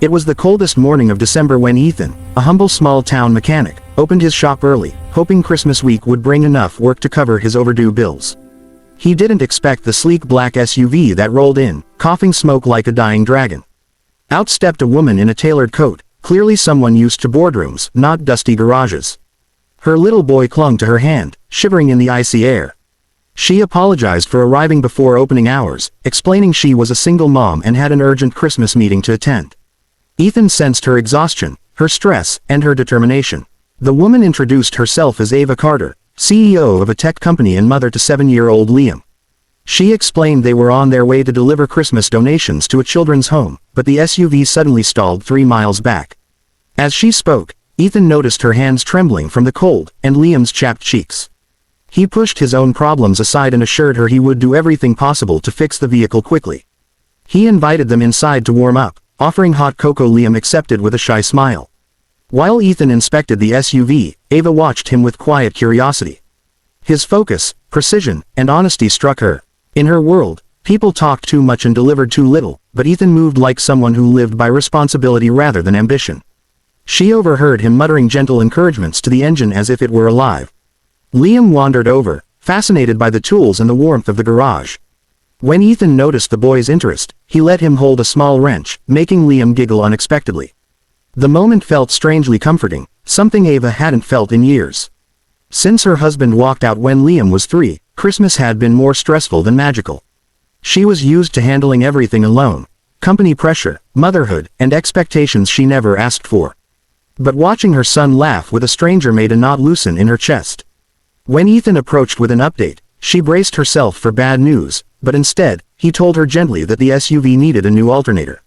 It was the coldest morning of December when Ethan, a humble small-town mechanic, opened his shop early, hoping Christmas week would bring enough work to cover his overdue bills. He didn't expect the sleek black SUV that rolled in, coughing smoke like a dying dragon. Out stepped a woman in a tailored coat, clearly someone used to boardrooms, not dusty garages. Her little boy clung to her hand, shivering in the icy air. She apologized for arriving before opening hours, explaining she was a single mom and had an urgent Christmas meeting to attend. Ethan sensed her exhaustion, her stress, and her determination. The woman introduced herself as Ava Carter, CEO of a tech company and mother to 7-year-old Liam. She explained they were on their way to deliver Christmas donations to a children's home, but the SUV suddenly stalled 3 miles back. As she spoke, Ethan noticed her hands trembling from the cold, and Liam's chapped cheeks. He pushed his own problems aside and assured her he would do everything possible to fix the vehicle quickly. He invited them inside to warm up, offering hot cocoa. Liam accepted with a shy smile. While Ethan inspected the SUV, Ava watched him with quiet curiosity. His focus, precision, and honesty struck her. In her world, people talked too much and delivered too little, but Ethan moved like someone who lived by responsibility rather than ambition. She overheard him muttering gentle encouragements to the engine as if it were alive. Liam wandered over, fascinated by the tools and the warmth of the garage. When Ethan noticed the boy's interest, he let him hold a small wrench, making Liam giggle unexpectedly. The moment felt strangely comforting, something Ava hadn't felt in years. Since her husband walked out when Liam was 3, Christmas had been more stressful than magical. She was used to handling everything alone: company pressure, motherhood, and expectations she never asked for. But watching her son laugh with a stranger made a knot loosen in her chest. When Ethan approached with an update, she braced herself for bad news, but instead, he told her gently that the SUV needed a new alternator.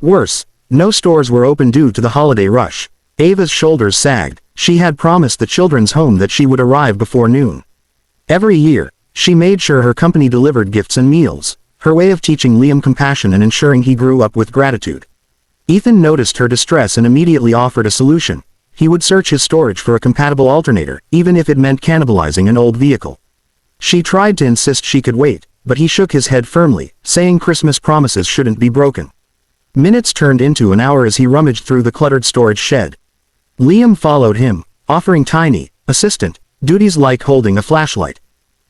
Worse, no stores were open due to the holiday rush. Ava's shoulders sagged. She had promised the children's home that she would arrive before noon. Every year, she made sure her company delivered gifts and meals, her way of teaching Liam compassion and ensuring he grew up with gratitude. Ethan noticed her distress and immediately offered a solution. He would search his storage for a compatible alternator, even if it meant cannibalizing an old vehicle. She tried to insist she could wait, but he shook his head firmly, saying Christmas promises shouldn't be broken. Minutes turned into an hour as he rummaged through the cluttered storage shed. Liam followed him, offering tiny, assistant duties like holding a flashlight.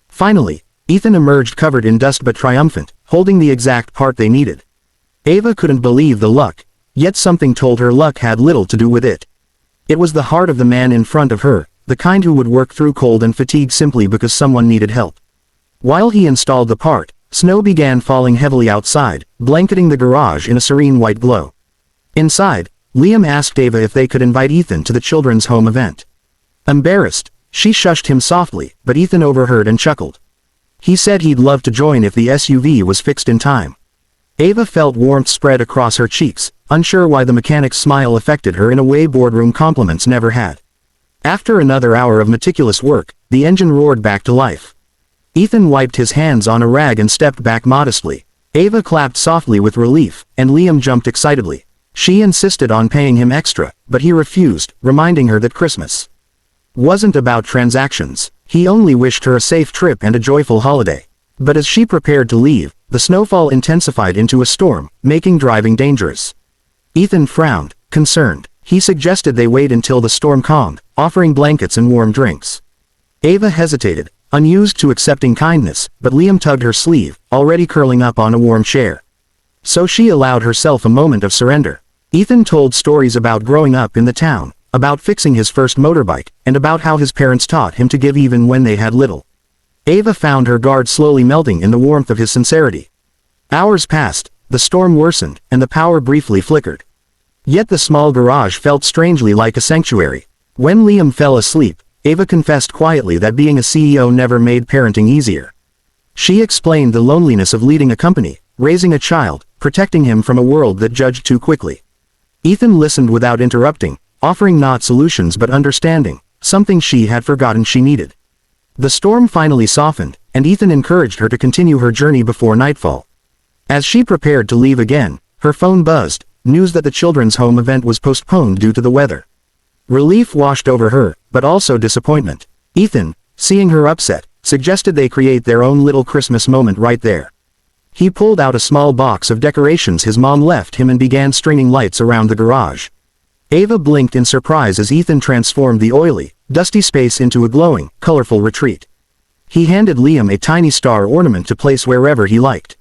Finally, Ethan emerged covered in dust but triumphant, holding the exact part they needed. Ava couldn't believe the luck, yet something told her luck had little to do with it. It was the heart of the man in front of her, the kind who would work through cold and fatigue simply because someone needed help. While he installed the part, snow began falling heavily outside, blanketing the garage in a serene white glow. Inside, Liam asked Ava if they could invite Ethan to the children's home event. Embarrassed, she shushed him softly, but Ethan overheard and chuckled. He said he'd love to join if the SUV was fixed in time. Ava felt warmth spread across her cheeks, unsure why the mechanic's smile affected her in a way boardroom compliments never had. After another hour of meticulous work, the engine roared back to life. Ethan wiped his hands on a rag and stepped back modestly. Ava clapped softly with relief, and Liam jumped excitedly. She insisted on paying him extra, but he refused, reminding her that Christmas wasn't about transactions. He only wished her a safe trip and a joyful holiday. But as she prepared to leave, the snowfall intensified into a storm, making driving dangerous. Ethan frowned, concerned. He suggested they wait until the storm calmed, offering blankets and warm drinks. Ava hesitated, unused to accepting kindness, but Liam tugged her sleeve, already curling up on a warm chair. So she allowed herself a moment of surrender. Ethan told stories about growing up in the town, about fixing his first motorbike, and about how his parents taught him to give even when they had little. Ava found her guard slowly melting in the warmth of his sincerity. Hours passed, the storm worsened, and the power briefly flickered. Yet the small garage felt strangely like a sanctuary. When Liam fell asleep, Ava confessed quietly that being a CEO never made parenting easier. She explained the loneliness of leading a company, raising a child, protecting him from a world that judged too quickly. Ethan listened without interrupting, offering not solutions but understanding, something she had forgotten she needed. The storm finally softened, and Ethan encouraged her to continue her journey before nightfall. As she prepared to leave again, her phone buzzed, news that the children's home event was postponed due to the weather. Relief washed over her, but also disappointment. Ethan, seeing her upset, suggested they create their own little Christmas moment right there. He pulled out a small box of decorations his mom left him and began stringing lights around the garage. Ava blinked in surprise as Ethan transformed the oily, dusty space into a glowing, colorful retreat. He handed Liam a tiny star ornament to place wherever he liked.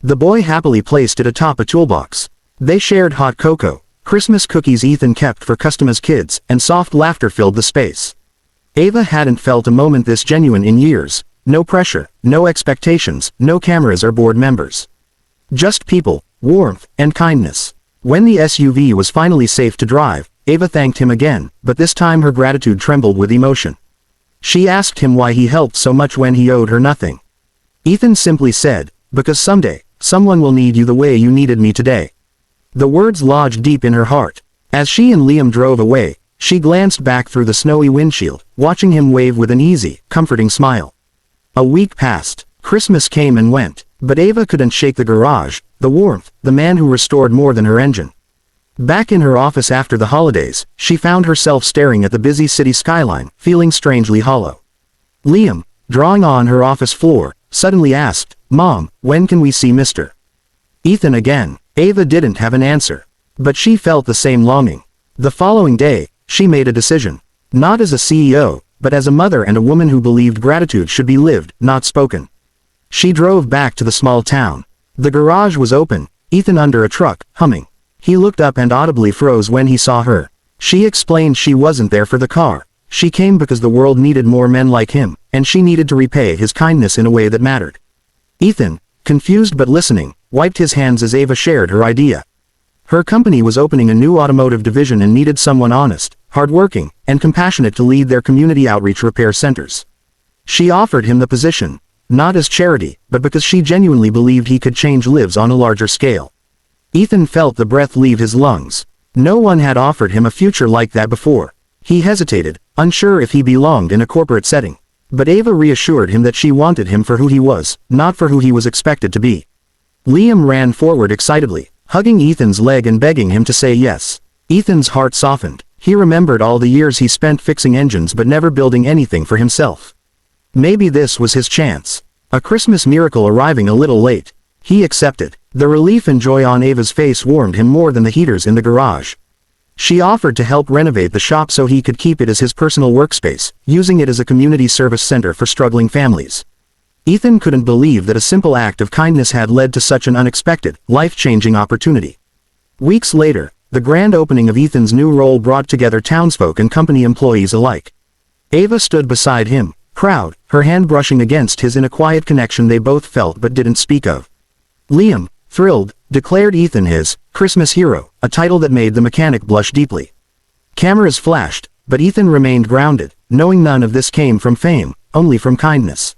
The boy happily placed it atop a toolbox. They shared hot cocoa, Christmas cookies Ethan kept for customers' kids, and soft laughter filled the space. Ava hadn't felt a moment this genuine in years. No pressure, no expectations, no cameras or board members. Just people, warmth, and kindness. When the SUV was finally safe to drive, Ava thanked him again, but this time her gratitude trembled with emotion. She asked him why he helped so much when he owed her nothing. Ethan simply said, "Because someday, someone will need you the way you needed me today." The words lodged deep in her heart. As she and Liam drove away, she glanced back through the snowy windshield, watching him wave with an easy, comforting smile. A week passed. Christmas came and went, but Ava couldn't shake the garage, the warmth, the man who restored more than her engine. Back in her office after the holidays, she found herself staring at the busy city skyline, feeling strangely hollow. Liam, drawing on her office floor, suddenly asked, "Mom, when can we see Mr. Ethan again?" Ava didn't have an answer, but she felt the same longing. The following day, she made a decision. Not as a CEO, but as a mother and a woman who believed gratitude should be lived, not spoken. She drove back to the small town. The garage was open, Ethan under a truck, humming. He looked up and audibly froze when he saw her. She explained she wasn't there for the car. She came because the world needed more men like him, and she needed to repay his kindness in a way that mattered. Ethan, confused but listening, wiped his hands as Ava shared her idea. Her company was opening a new automotive division and needed someone honest, hardworking, and compassionate to lead their community outreach repair centers. She offered him the position, not as charity, but because she genuinely believed he could change lives on a larger scale. Ethan felt the breath leave his lungs. No one had offered him a future like that before. He hesitated, unsure if he belonged in a corporate setting. But Ava reassured him that she wanted him for who he was, not for who he was expected to be. Liam ran forward excitedly, hugging Ethan's leg and begging him to say yes. Ethan's heart softened. He remembered all the years he spent fixing engines but never building anything for himself. Maybe this was his chance. A Christmas miracle arriving a little late. He accepted. The relief and joy on Ava's face warmed him more than the heaters in the garage. She offered to help renovate the shop so he could keep it as his personal workspace, using it as a community service center for struggling families. Ethan couldn't believe that a simple act of kindness had led to such an unexpected, life-changing opportunity. Weeks later, the grand opening of Ethan's new role brought together townsfolk and company employees alike. Ava stood beside him, proud, her hand brushing against his in a quiet connection they both felt but didn't speak of. Liam, thrilled, declared Ethan his Christmas hero, a title that made the mechanic blush deeply. Cameras flashed, but Ethan remained grounded, knowing none of this came from fame, only from kindness.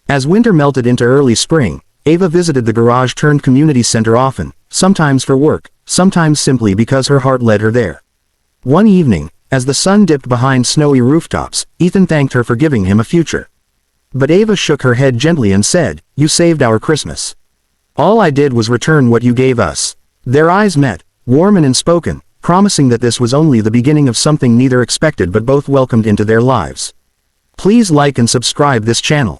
As winter melted into early spring, Ava visited the garage-turned-community center often, sometimes for work, sometimes simply because her heart led her there. One evening, as the sun dipped behind snowy rooftops, Ethan thanked her for giving him a future. But Ava shook her head gently and said, "You saved our Christmas. All I did was return what you gave us." Their eyes met, warm and unspoken, promising that this was only the beginning of something neither expected but both welcomed into their lives. Please like and subscribe this channel.